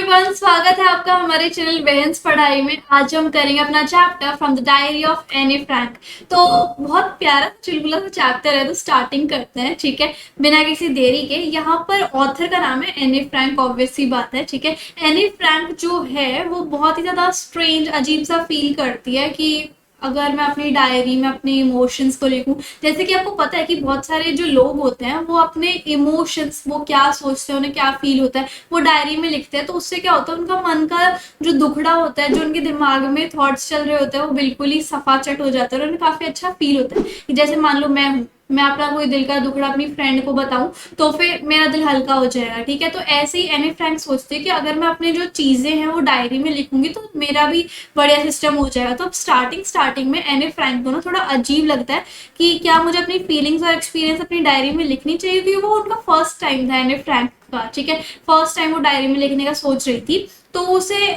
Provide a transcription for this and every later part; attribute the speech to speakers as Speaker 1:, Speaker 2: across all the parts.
Speaker 1: Everyone, स्वागत है आपका हमारे चैनल बहन्स पढ़ाई में। आज हम करेंगे अपना chapter from the diary of Anne Frank. तो बहुत प्यारा चुलबुला सा चैप्टर है, तो स्टार्टिंग करते हैं। ठीक है, बिना किसी देरी के। यहाँ पर ऑथर का नाम है एनी फ्रैंक, ऑब्वियस सी बात है। ठीक है, एनी फ्रैंक जो है वो बहुत ही ज्यादा स्ट्रेंज, अजीब सा फील करती है कि अगर मैं अपनी डायरी में अपने इमोशंस को लिखूं। जैसे कि आपको पता है कि बहुत सारे जो लोग होते हैं वो अपने इमोशंस, वो क्या सोचते हैं, उन्हें क्या फील होता है, वो डायरी में लिखते हैं। तो उससे क्या होता है, उनका मन का जो दुखड़ा होता है, जो उनके दिमाग में थॉट्स चल रहे होते हैं, वो बिल्कुल ही सफाचट हो जाता है और उन्हें काफी अच्छा फील होता है। जैसे मान लो मैं हूँ, मैं अपना कोई दिल का दुखड़ा अपनी फ्रेंड को बताऊं तो फिर मेरा दिल हल्का हो जाएगा। ठीक है, तो ऐसे ही एनी फ्रेंड सोचते हैं कि अगर मैं अपनी जो चीजें हैं वो डायरी में लिखूंगी तो मेरा भी बढ़िया सिस्टम हो जाएगा। तो अब स्टार्टिंग में एनी फ्रैंक को ना थोड़ा अजीब लगता है कि क्या मुझे अपनी फीलिंग्स और एक्सपीरियंस अपनी डायरी में लिखनी चाहिए, क्योंकि वो उनका फर्स्ट टाइम था एनी फ्रैंक का। ठीक है, फर्स्ट टाइम वो डायरी में लिखने का सोच रही थी। तो उसे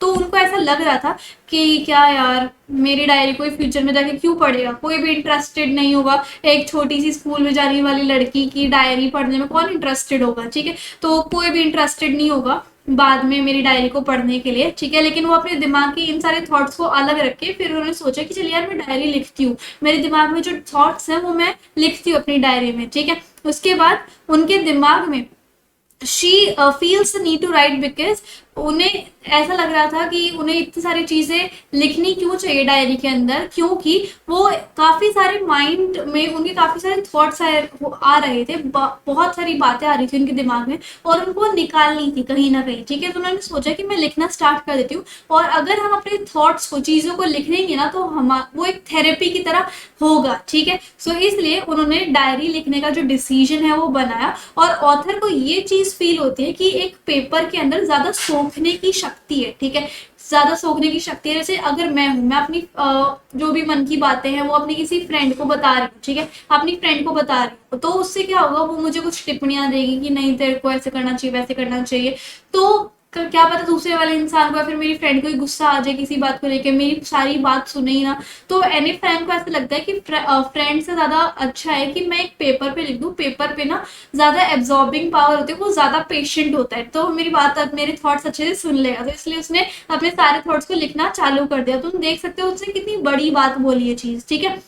Speaker 1: तो उनको ऐसा लग रहा था कि क्या यार, मेरी डायरी कोई फ्यूचर में जाके क्यों पढ़ेगा, कोई भी इंटरेस्टेड नहीं होगा। एक छोटी सी स्कूल में जाने वाली लड़की की डायरी पढ़ने में कौन इंटरेस्टेड होगा। ठीक है, तो कोई भी इंटरेस्टेड नहीं होगा बाद में मेरी डायरी को पढ़ने के लिए। ठीक है, लेकिन वो अपने दिमाग की इन सारे थॉट्स को अलग रख के फिर उन्होंने सोचा कि चल यार, मैं डायरी लिखती हूँ, मेरे दिमाग में जो थॉट्स हैं वो मैं लिखती हूँ अपनी डायरी में। ठीक है, उसके बाद उनके दिमाग में she feels the need to write, because उन्हें ऐसा लग रहा था कि उन्हें इतनी सारी चीजें लिखनी क्यों चाहिए डायरी के अंदर, क्योंकि वो काफी सारे माइंड में उनके काफी सारे थॉट्स आ रहे थे, बहुत सारी बातें आ रही थी उनके दिमाग में और उनको निकालनी थी कहीं ना कहीं। ठीक है, तो उन्होंने सोचा कि मैं लिखना स्टार्ट कर देती हूँ, और अगर हम अपने थॉट्स को, चीजों को लिख लेंगे ना, तो हम वो एक थेरेपी की तरह होगा। ठीक है, सो इसलिए उन्होंने डायरी लिखने का जो डिसीजन है वो बनाया। और ऑथर को ये चीज फील होती है कि एक पेपर के अंदर ज्यादा सोखने की शक्ति है। ठीक है, ज्यादा सोखने की शक्ति है। जैसे अगर मैं हूं, मैं अपनी जो भी मन की बातें हैं वो अपनी किसी फ्रेंड को बता रही हूँ। ठीक है, अपनी फ्रेंड को बता रही हूँ, तो उससे क्या होगा, वो मुझे कुछ टिप्पणियां देगी कि नहीं, तेरे को ऐसे करना चाहिए, वैसे करना चाहिए। तो क्या पता दूसरे वाले इंसान को या फिर मेरी फ्रेंड को ही गुस्सा आ जाए किसी बात को लेके, मेरी सारी बात सुने ही ना। तो एनी फ्रेंड को ऐसा लगता है कि फ्रेंड से ज्यादा अच्छा है कि मैं एक पेपर पे लिख दूं। पेपर पे ना ज्यादा एब्जॉर्बिंग पावर होती है, वो ज्यादा पेशेंट होता है, तो मेरी बात, मेरे थॉट्स अच्छे से सुन लेगा। तो इसलिए उसने अपने सारे थॉट्स को लिखना चालू कर दिया। तो तुम देख सकते हो उसने कितनी बड़ी बात बोली है चीज। ठीक है,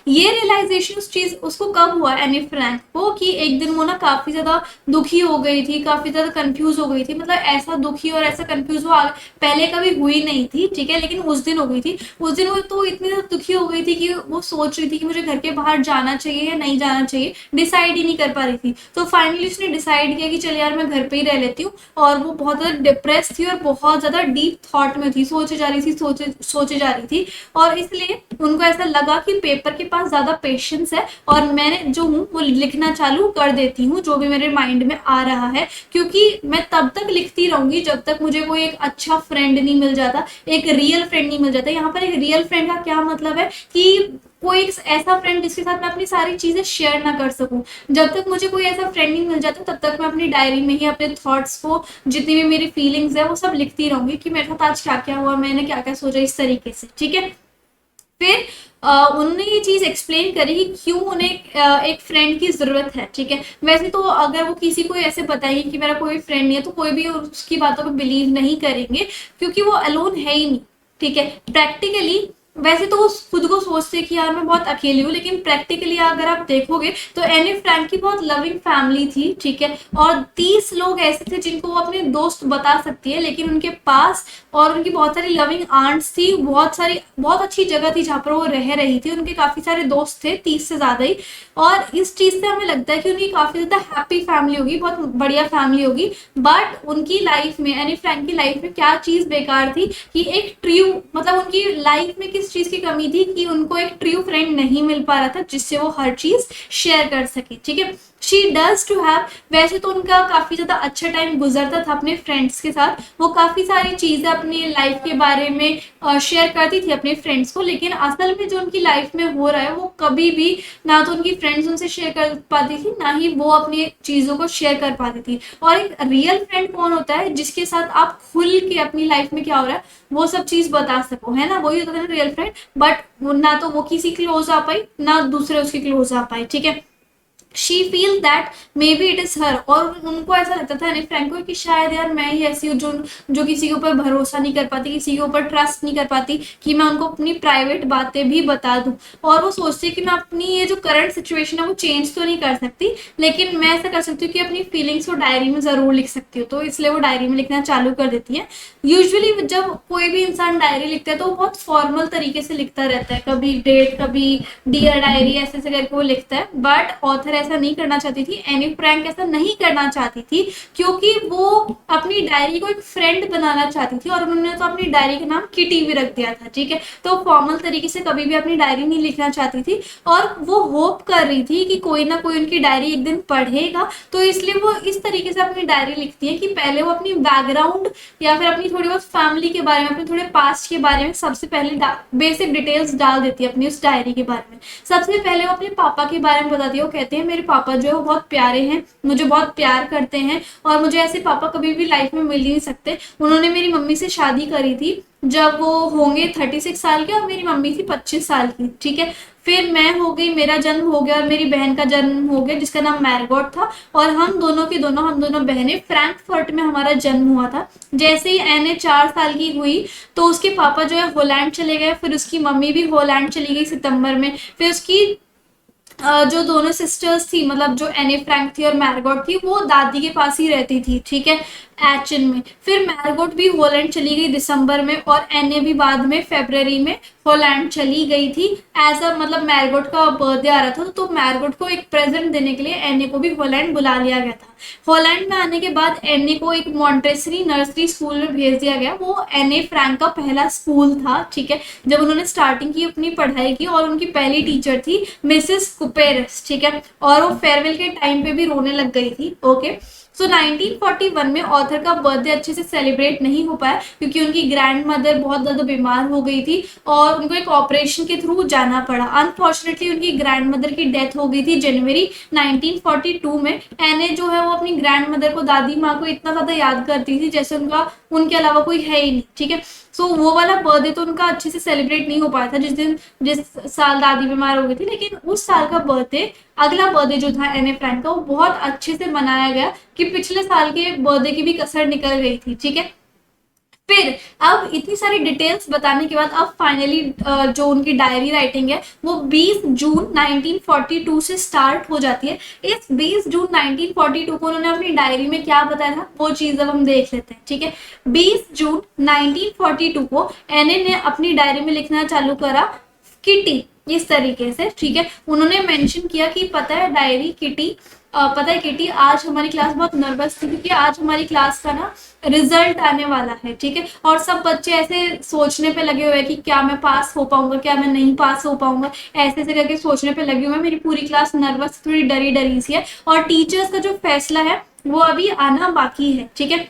Speaker 1: ये रियलाइजेशन उस चीज उसको कब हुआ एनी फ्रैंक को, कि एक दिन वो ना काफी ज्यादा दुखी हो गई थी, काफी ज्यादा कंफ्यूज हो गई थी। मतलब ऐसा दुखी और ऐसा कंफ्यूज वो पहले कभी हुई नहीं थी। ठीक है, लेकिन उस दिन हो गई थी। उस दिन वो तो इतनी ज्यादा दुखी हो गई थी कि वो सोच रही थी कि मुझे घर के बाहर जाना चाहिए या नहीं जाना चाहिए, डिसाइड ही नहीं कर पा रही थी। तो फाइनली उसने डिसाइड किया कि चल यार, मैं घर पे ही रह लेती हूँ। और वो बहुत ज्यादा डिप्रेस थी और बहुत ज्यादा डीप थॉट में थी, सोचे जा रही थी, सोचे जा रही थी। और इसलिए उनको ऐसा लगा कि पेपर के पास ज्यादा पेशेंस है और मैं जो हूँ वो लिखना चालू कर देती हूँ जो भी मेरे माइंड में आ रहा है, क्योंकि मैं तब तक लिखती रहूंगी जब तक मुझे कोई एक अच्छा फ्रेंड नहीं मिल जाता, एक रियल फ्रेंड नहीं मिल जाता। यहाँ पर एक रियल फ्रेंड का क्या मतलब है कि कोई ऐसा फ्रेंड जिसके साथ मैं अपनी सारी चीजें शेयर ना कर सकूं। जब तक मुझे कोई ऐसा फ्रेंड नहीं मिल जाता तब तक मैं अपनी डायरी में ही अपने थॉट्स को, जितनी भी मेरी फीलिंग्स है वो सब लिखती रहूंगी कि मेरे साथ आज क्या क्या हुआ, मैंने क्या क्या सोचा, इस तरीके से। ठीक है, फिर उन्होंने ये चीज एक्सप्लेन करी कि क्यों उन्हें एक फ्रेंड की जरूरत है। ठीक है, वैसे तो अगर वो किसी को ऐसे बताएंगे कि मेरा कोई फ्रेंड नहीं है तो कोई भी उसकी बातों पर बिलीव नहीं करेंगे, क्योंकि वो अलोन है ही नहीं। ठीक है, प्रैक्टिकली वैसे तो वो खुद को सोचते कि यार मैं बहुत अकेली हूँ, लेकिन प्रैक्टिकली अगर आप देखोगे तो एनी फ्रैंक की बहुत लविंग फैमिली थी। ठीक है, और 30 लोग ऐसे थे जिनको वो अपने दोस्त बता सकती है, लेकिन उनके पास, और उनकी बहुत सारी लविंग आंट्स थी, बहुत सारी, बहुत अच्छी जगह थी जहाँ पर वो रह रही थी, उनके काफी सारे दोस्त थे, 30 से ज्यादा ही। और इस चीज से हमें लगता है कि उनकी काफी ज्यादा हैप्पी फैमिली होगी, बहुत बढ़िया फैमिली होगी। बट उनकी लाइफ में, एनी फ्रैंक की लाइफ में क्या चीज बेकार थी कि एक ट्रू, मतलब उनकी लाइफ में किस चीज की कमी थी कि उनको एक ट्रू फ्रेंड नहीं मिल पा रहा था जिससे वो हर चीज शेयर कर सके। ठीक है, शी डज टू हैव, वैसे तो उनका काफी ज्यादा अच्छा टाइम गुजरता था अपने फ्रेंड्स के साथ, वो काफी सारी चीजें अपनी लाइफ के बारे में शेयर करती थी अपने फ्रेंड्स को, लेकिन असल में जो उनकी लाइफ में हो रहा है वो कभी भी ना तो उनकी फ्रेंड्स उनसे शेयर कर पाती थी, ना ही वो अपनी चीजों को शेयर कर पाती थी। और एक रियल फ्रेंड कौन होता है, जिसके साथ आप खुल के अपनी लाइफ में क्या हो रहा है वो सब चीज बता सको, है ना, वही होता है ना रियल फ्रेंड। बट ना तो वो किसी क्लोज आ पाई, ना दूसरे उसके क्लोज आ पाए। ठीक है, she feel that may be it is her, और उनको ऐसा लगता था एनी फ्रैंक को कि शायद यार मैं ही ऐसी हूँ जो जो किसी के ऊपर भरोसा नहीं कर पाती, किसी के ऊपर ट्रस्ट नहीं कर पाती कि मैं उनको अपनी प्राइवेट बातें भी बता दूं। और वो सोचती है कि मैं अपनी ये जो करंट सिचुएशन है वो चेंज तो नहीं कर सकती, लेकिन मैं ऐसा कर सकती हूँ कि अपनी फीलिंग्स को डायरी में जरूर लिख सकती हूँ। तो इसलिए वो डायरी में लिखना चालू कर देती है। यूजुअली जब कोई भी इंसान डायरी लिखता है तो वो बहुत फॉर्मल तरीके से लिखता रहता है, कभी डेट, कभी डियर डायरी, ऐसे ऐसे करके वो लिखता है। बट ऑथर ऐसा नहीं करना चाहती थी, एनी फ्रैंक ऐसा नहीं करना चाहती थी, क्योंकि वो अपनी डायरी को एक फ्रेंड बनाना चाहती थी, और उन्होंने तो अपनी डायरी का नाम किटी भी रख दिया था, ठीक है। तो फॉर्मल तरीके से कभी भी अपनी डायरी नहीं लिखना चाहती थी, और वो होप कर रही थी कि कोई ना कोई उनकी डायरी एक दिन पढ़ेगा। तो इसलिए वो इस तरीके से अपनी डायरी लिखती है कि पहले वो अपनी बैकग्राउंड या फिर अपनी थोड़ी बहुत फैमिली के बारे में, अपने थोड़े पास्ट के बारे में सबसे पहले बेसिक डिटेल्स डाल देती है अपनी उस डायरी के बारे में। सबसे पहले वो अपने पापा के बारे में बताती है। वो कहते हैं मेरे पापा जो है वो बहुत प्यारे हैं, मुझे बहुत प्यार करते हैं, और मुझे ऐसे पापा कभी भी लाइफ में मिल ही नहीं सकते। उन्होंने मेरी मम्मी से शादी करी थी जब वो होंगे 36 साल के, और मेरी मम्मी थी 25 साल की, ठीक है। फिर मैं हो गई, मेरा जन्म हो गया, और मेरी बहन का जन्म हो गया जिसका नाम मैरगॉट था, और हम दोनों बहनें फ्रैंकफर्ट में हमारा जन्म हुआ था। जैसे ही एने 4 साल की हुई तो उसके पापा जो है होलैंड चले गए, फिर उसकी मम्मी भी होलैंड चली गई सितंबर में। फिर उसकी जो दोनों सिस्टर्स थी, मतलब जो एने फ्रैंक थी और मैरगॉट थी, वो दादी के पास ही रहती थी, ठीक है, एचन में। फिर मैरगॉट भी होलैंड चली गई दिसंबर में, और एने भी बाद में फरवरी में होलैंड चली गई थी। एज अ मतलब मैरगॉट का बर्थडे आ रहा था, तो मैरगॉट को एक प्रेजेंट देने के लिए एने को भी होलैंड बुला लिया गया था। होलैंड में आने के बाद एने को एक मॉन्टेसरी नर्सरी स्कूल में भेज दिया गया। वो एने फ्रैंक का पहला स्कूल था, ठीक है, जब उन्होंने स्टार्टिंग की अपनी पढ़ाई की, और उनकी पहली टीचर थी मिसेस कुपेरस, ठीक है। और वो फेयरवेल के टाइम पे भी रोने लग गई थी, ओके। सो 1941 में ऑथर का बर्थडे अच्छे से सेलिब्रेट नहीं हो पाया, क्योंकि उनकी ग्रैंड मदर बहुत ज़्यादा बीमार हो गई थी, और उनको एक ऑपरेशन के थ्रू जाना पड़ा। अनफॉर्चुनेटली उनकी ग्रैंड मदर की डेथ हो गई थी जनवरी 1942 में। एने जो है वो अपनी ग्रैंड मदर को, दादी माँ को इतना ज़्यादा याद करती थी जैसे उनके अलावा कोई है ही नहीं, ठीक है। सो वो वाला बर्थडे तो उनका अच्छे से सेलिब्रेट नहीं हो पाया था जिस साल दादी बीमार हो गई थी। लेकिन उस साल का बर्थडे, अगला बर्थडे जो था एने फ्रैंक का, वो बहुत अच्छे से मनाया गया, कि पिछले साल के बर्थडे की भी कसर निकल गई थी, ठीक है। फिर अब इतनी सारी डिटेल्स बताने के बाद अब फाइनली जो उनकी डायरी राइटिंग है वो 20 जून 1942 से स्टार्ट हो जाती है। इस 20 जून 1942 को उन्होंने अपनी डायरी में क्या बताया था वो चीज अब हम देख लेते हैं, ठीक है। 20 जून 1942 को एने ने अपनी डायरी में लिखना चालू करा किटी, इस तरीके से, ठीक है। उन्होंने मेंशन किया कि पता है डायरी किटी, पता है किटी, आज हमारी क्लास बहुत नर्वस थी, क्योंकि आज हमारी क्लास का ना रिजल्ट आने वाला है, ठीक है। और सब बच्चे ऐसे सोचने पे लगे हुए हैं कि क्या मैं पास हो पाऊंगा, क्या मैं नहीं पास हो पाऊंगा, ऐसे ऐसे करके सोचने पे लगे हुए हैं। मेरी पूरी क्लास नर्वस, थोड़ी डरी डरी सी है, और टीचर्स का जो फैसला है वो अभी आना बाकी है, ठीक है।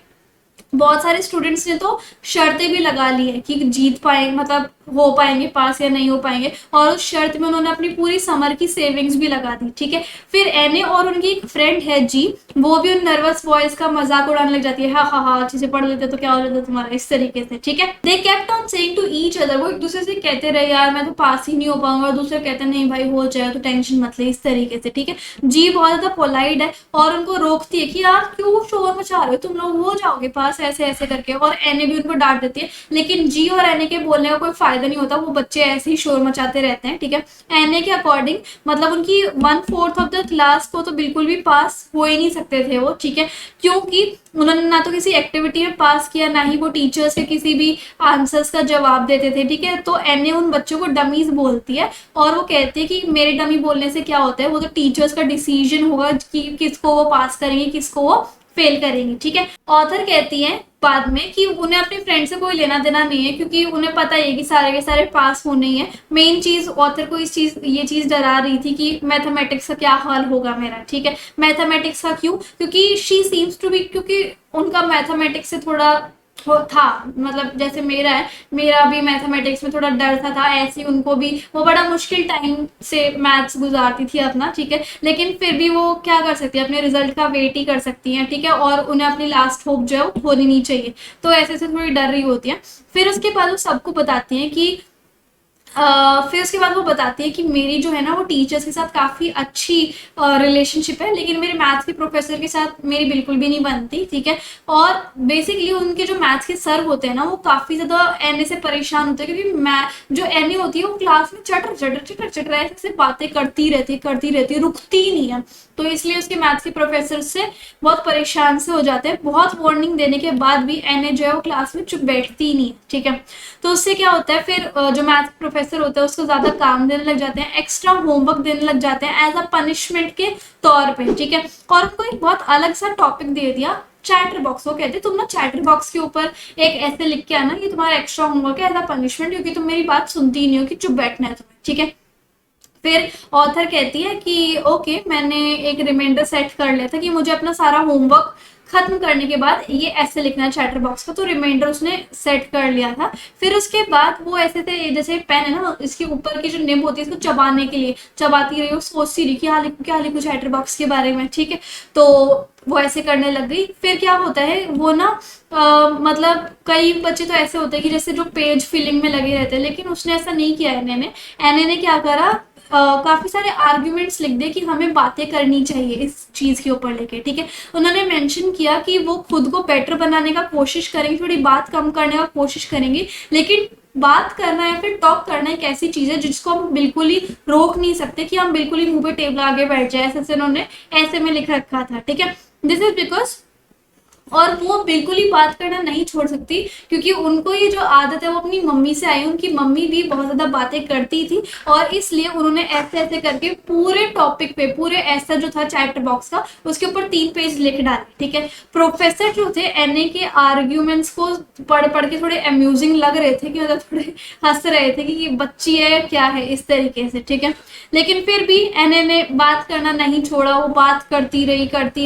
Speaker 1: बहुत सारे स्टूडेंट्स ने तो शर्तें भी लगा ली है कि जीत पाएंगे, मतलब हो पाएंगे पास या नहीं हो पाएंगे, और उस शर्त में उन्होंने अपनी पूरी समर की सेविंग्स भी लगा दी, ठीक है। फिर एने और उनकी एक फ्रेंड है जी, वो भी उन नर्वस बॉयज का मजाक उड़ाने लग जाती है, हाँ हाँ हाँ अच्छे से पढ़ लेते तो क्या हो जाता तुम्हारा, इस तरीके से, ठीक है। They kept on saying to each other, वो एक दूसरे से कहते रहे यार मैं तो पास ही नहीं हो पाऊंगा, और दूसरे कहते नहीं भाई हो जाए तो टेंशन मत ले, इस तरीके से, ठीक है। जी बहुत ज्यादा पोलाइट है, और उनको रोकती है कि यार क्यों शोर मचा रहे हो, तुम लोग हो जाओगे पास, ऐसे ऐसे करके। और एने भी उनको डांट देती है, लेकिन जी और एने के बोलने का कोई फायदा नहीं होता, वो बच्चे ऐसे ही शोर मचाते रहते हैं, ठीक है। एने के अकॉर्डिंग मतलब उनकी 1/4 ऑफ द क्लास को तो बिल्कुल भी पास हो ही नहीं सकते थे वो, ठीक है, क्योंकि उन्होंने ना तो किसी एक्टिविटी में पास किया, ना ही वो टीचर्स के किसी भी आंसर्स का जवाब देते थे, ठीक है। तो एने उन बच्चों को डमीज बोलती है, और वो कहती है कि मेरे डमी बोलने से क्या होता है, वो तो टीचर्स का डिसीजन होगा कि किसको वो पास करेंगे, किसको वो फेल करेंगी, ठीक है। ऑथर कहती है बाद में कि उन्हें अपने फ्रेंड से कोई लेना देना नहीं है, क्योंकि उन्हें पता है कि सारे के सारे पास होने ही है। मेन चीज ऑथर को ये चीज डरा रही थी कि मैथमेटिक्स का क्या हाल होगा मेरा, ठीक है। मैथमेटिक्स का क्यों, क्योंकि शी सीम्स टू बी, क्योंकि उनका मैथमेटिक्स से थोड़ा था, मतलब जैसे मेरा है, मेरा भी मैथमेटिक्स में थोड़ा डर था ऐसे उनको भी, वो बड़ा मुश्किल टाइम से मैथ्स गुजारती थी अपना, ठीक है। लेकिन फिर भी वो क्या कर सकती है, अपने रिजल्ट का वेट ही कर सकती हैं, ठीक है, और उन्हें अपनी लास्ट होप जो है वो खोनी नहीं चाहिए, तो ऐसे से थोड़ी डर रही होती है। फिर उसके बाद वो सबको बताती हैं कि फिर उसके बाद वो बताती है कि मेरी जो है ना वो टीचर्स के साथ काफ़ी अच्छी रिलेशनशिप है, लेकिन मेरे मैथ्स के प्रोफेसर के साथ मेरी बिल्कुल भी नहीं बनती, ठीक है। और बेसिकली उनके जो मैथ्स के सर होते हैं ना वो काफ़ी ज़्यादा एनए से परेशान होते हैं, क्योंकि मैं जो एनए होती है वो क्लास में चटर चटर चटर चटर ऐसे बातें करती रहती है, रुकती ही नहीं है। तो इसलिए उसके मैथ्स के प्रोफेसर से बहुत परेशान से हो जाते हैं। बहुत वार्निंग देने के बाद भी एनए जो है वो क्लास में चुप बैठती ही नहीं है, ठीक है। तो उससे क्या होता है, फिर जो मैथ प्रोफेसर होता है उसको ज्यादा काम देने लग जाते हैं, एक्स्ट्रा होमवर्क देने लग जाते हैं एज अ पनिशमेंट के तौर पे, ठीक है। और उनको एक बहुत अलग सा टॉपिक दे दिया, चैटर बॉक्स। वो कहते तुम ना चैटर बॉक्स के ऊपर एक ऐसे लिख के आना, ये तुम्हारा एक्स्ट्रा होमवर्क है एज अ पनिशमेंट, क्योंकि तुम मेरी बात सुनती ही नहीं हो कि चुप बैठना है तुम्हें, ठीक है। फिर ऑथर कहती है कि ओके, मैंने एक रिमाइंडर सेट कर लिया था कि मुझे अपना सारा होमवर्क खत्म करने के बाद ये ऐसे लिखना है चैटर बॉक्स का, तो रिमाइंडर उसने सेट कर लिया था। फिर उसके बाद वो ऐसे थे, जैसे पेन है ना, इसके ऊपर की जो निब होती है इसको चबाने के लिए चबाती रही, वो सोचती रही कि क्या लिखूं चैटर बॉक्स के बारे में, ठीक है। तो वो ऐसे करने लग गई। फिर क्या होता है, वो ना मतलब कई बच्चे तो ऐसे होते हैं कि जैसे जो पेज फिलिंग में लगे रहते हैं, लेकिन उसने ऐसा नहीं किया। एने ने क्या करा, काफी सारे आर्ग्यूमेंट्स लिख दिए कि हमें बातें करनी चाहिए इस चीज के ऊपर लेके, ठीक है। उन्होंने मेंशन किया कि वो खुद को बेटर बनाने का कोशिश करेंगे, थोड़ी बात कम करने का कोशिश करेंगे, लेकिन बात करना है फिर टॉक करना एक ऐसी चीज है जिसको हम बिल्कुल ही रोक नहीं सकते कि हम बिल्कुल ही मुंह पे टेबल आगे बैठ जाए, ऐसे उन्होंने ऐसे में लिख रखा था, ठीक है। दिस इज बिकॉज, और वो बिल्कुल ही बात करना नहीं छोड़ सकती, क्योंकि उनको ये जो आदत है वो अपनी मम्मी से आई। उनकी मम्मी भी बहुत ज्यादा बातें करती थी, और इसलिए उन्होंने ऐसे ऐसे करके पूरे टॉपिक पे, पूरे ऐसा जो था चैटर बॉक्स का, उसके ऊपर 3 पेज लिख डाले, ठीक है। प्रोफेसर जो थे एनए के आर्ग्यूमेंट्स को पढ़ पढ़ के थोड़े अम्यूजिंग लग रहे थे, कि मतलब थोड़े हंस रहे थे कि ये बच्ची है क्या है, इस तरीके से, ठीक है। लेकिन फिर भी एनए ने बात करना नहीं छोड़ा, वो बात करती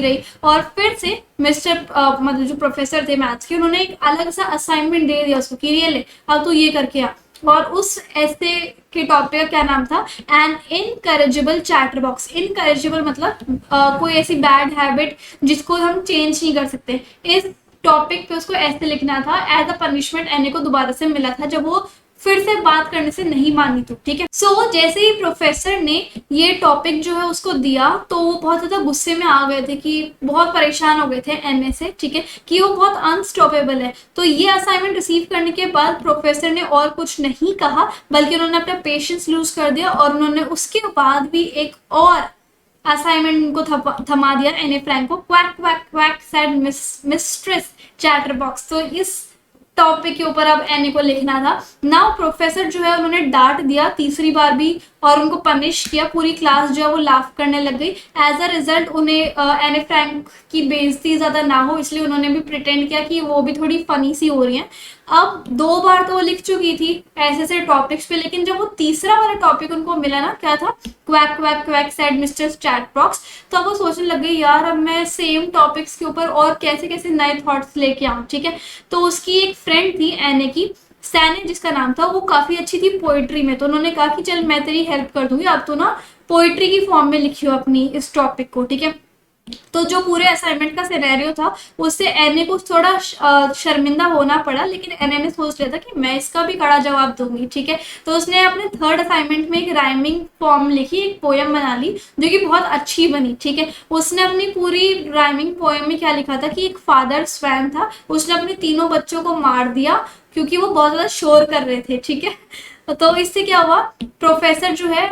Speaker 1: रही। और फिर से मिस्टर मतलब जो प्रोफेसर थे मैथ्स के, उन्होंने एक अलग सा असाइनमेंट दे दिया उसको कि ये ले, अब तू ये करके आ। और उस ऐसे के टॉपिक का क्या नाम था, एन इनकरेजिबल चैटर बॉक्स। इनकरेजिबल मतलब कोई ऐसी बैड हैबिट जिसको हम चेंज नहीं कर सकते। इस टॉपिक पे उसको ऐसे लिखना था, एज अ पनिशमेंट एने को दोबारा से मिला था जब वो फिर से बात करने से नहीं मानी, तो ठीक है। सो जैसे ही प्रोफेसर ने ये टॉपिक जो है उसको दिया, तो वो बहुत ज्यादा गुस्से में आ गए थे, कि बहुत परेशान हो गए थे एनए से, ठीक है, कि वो बहुत अनस्टॉपेबल है। तो ये असाइनमेंट रिसीव करने के बाद प्रोफेसर ने और कुछ नहीं कहा, बल्कि उन्होंने अपना पेशेंस लूज कर दिया, और उन्होंने उसके बाद भी एक और असाइनमेंट उनको थमा दिया एने फ्रैंक को। Quack quack quack said mistress chatter box. तो इस टॉपिक के ऊपर अब एने को लिखना था। नाउ प्रोफेसर जो है उन्होंने डांट दिया तीसरी बार भी, और उनको पनिश किया। पूरी क्लास जो है वो लाफ करने लग गई। एज अ रिजल्ट उन्हें एने फ्रैंक की बेइज्जती ज्यादा ना हो, इसलिए उन्होंने भी प्रिटेंड किया कि वो भी थोड़ी फनी सी हो रही है। अब 2 बार तो वो लिख चुकी थी ऐसे ऐसे टॉपिक्स पे, लेकिन जब वो तीसरा वाला टॉपिक उनको मिला ना, क्या था, quack quack quack said mister chat box, तो अब वो सोचने लग गई, यार अब मैं सेम टॉपिक्स के ऊपर और कैसे कैसे नए थॉट्स लेके आऊं, ठीक है। तो उसकी एक फ्रेंड थी एने की, सैने जिसका नाम था, वो काफी अच्छी थी पोइट्री में, तो उन्होंने कहा कि चल मैं तेरी हेल्प कर दूंगी, अब तो ना पोइट्री की फॉर्म में लिखी हो अपनी इस टॉपिक को, ठीक है। तो जो पूरे असाइनमेंट का सिनेरियो था उससे एने को थोड़ा शर्मिंदा होना पड़ा, लेकिन एने ने सोच लिया था कि मैं इसका भी कड़ा जवाब दूंगी, ठीक है। तो उसने अपने थर्ड असाइनमेंट में एक राइमिंग फॉर्म लिखी, एक पोयम बना ली, जो कि बहुत अच्छी बनी, ठीक है। उसने अपनी पूरी राइमिंग पोयम में क्या लिखा था कि एक फादर स्वैन था, उसने अपने तीनों बच्चों को मार दिया क्योंकि वो बहुत ज्यादा शोर कर रहे थे, ठीक है। तो इससे क्या हुआ, प्रोफेसर जो है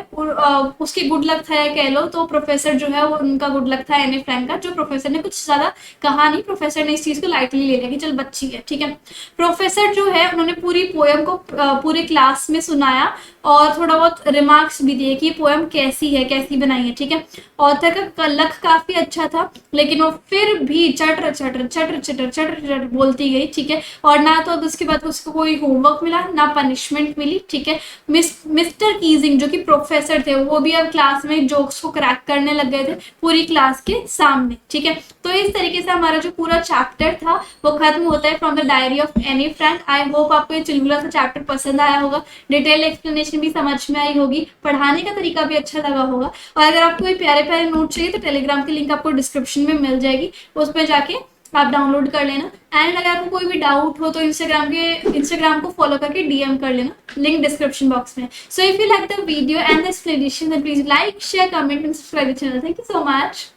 Speaker 1: उसकी गुड लक था, या कह लो तो प्रोफेसर जो है वो उनका गुड लक था एने फ्रैंक का, जो प्रोफेसर ने कुछ ज्यादा कहा नहीं, प्रोफेसर ने इस चीज को लाइटली ले लिया कि चल बच्ची है, ठीक है। प्रोफेसर जो है उन्होंने पूरी पोयम को पूरे क्लास में सुनाया, और थोड़ा बहुत रिमार्क्स भी दिए कि ये पोयम कैसी है, कैसी बनाई है, ठीक है। ऑथर का लक काफी अच्छा था, लेकिन वो फिर भी चटर चटर चटर चटर चटर चटर बोलती गई, ठीक है। और ना तो उसके बाद उसको कोई होमवर्क मिला, ना पनिशमेंट मिली, ठीक है। मिस्टर कीजिंग जो कि प्रोफेसर थे, वो भी अब क्लास में जोक्स को क्रैक करने लग गए थे पूरी क्लास के सामने, ठीक है। तो इस तरीके से हमारा जो पूरा चैप्टर था वो खत्म होता है, from the diary of Anne Frank. I hope आपको ये चुलबुला सा चैप्टर पसंद आया होगा, डिटेल एक्सप्लेनेशन भी समझ में आई होगी, पढ़ाने का तरीका भी अच्छा लगा होगा। और अगर आपको ये प्यारे प्यारे नोट चाहिए तो टेलीग्राम की लिंक आपको डिस्क्रिप्शन में मिल जाएगी, उस पर जाके आप डाउनलोड कर लेना। एंड अगर आपको कोई भी डाउट हो तो इंस्टाग्राम को फॉलो करके डीएम कर लेना, लिंक डिस्क्रिप्शन बॉक्स में। So if you like the video and the explanation, then please like, share, comment and subscribe the channel. Thank you so much.